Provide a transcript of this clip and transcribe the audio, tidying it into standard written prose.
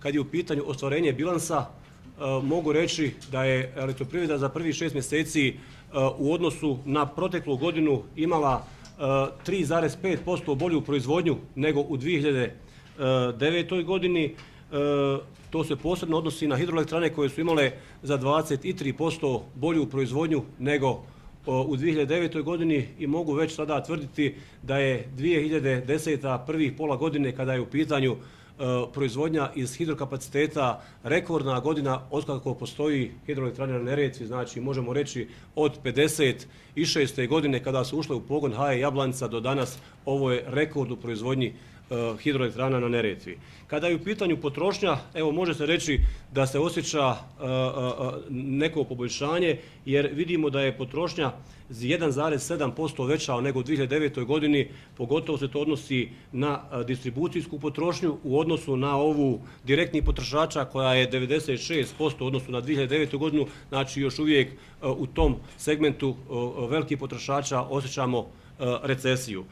kad je u pitanju ostvarenje bilansa, mogu reći da je Elektroprivreda za prvih 6 mjeseci u odnosu na proteklu godinu imala 3,5% bolju proizvodnju nego u 2009. godini. To se posebno odnosi na hidroelektrane koje su imale za 23% bolju proizvodnju nego u 2009. godini i mogu već sada tvrditi da je 2010. prvih pola godine kada je u pitanju proizvodnja iz hidrokapaciteta rekordna godina otkako postoji hidroelektrane na Neretvi, znači možemo reći od 56. godine kada su ušle u pogon HE Jablanica do danas, ovo je rekord u proizvodnji hidroelektrana na Neretvi. Kada je u pitanju potrošnja, evo može se reći da se osjeća neko poboljšanje jer vidimo da je potrošnja 1,7% veća nego u 2009. godini, pogotovo se to odnosi na distribucijsku potrošnju u odnosu na ovu direktnih potrošača koja je 96% u odnosu na 2009. godinu, znači još uvijek u tom segmentu velikih potrošača osjećamo recesiju.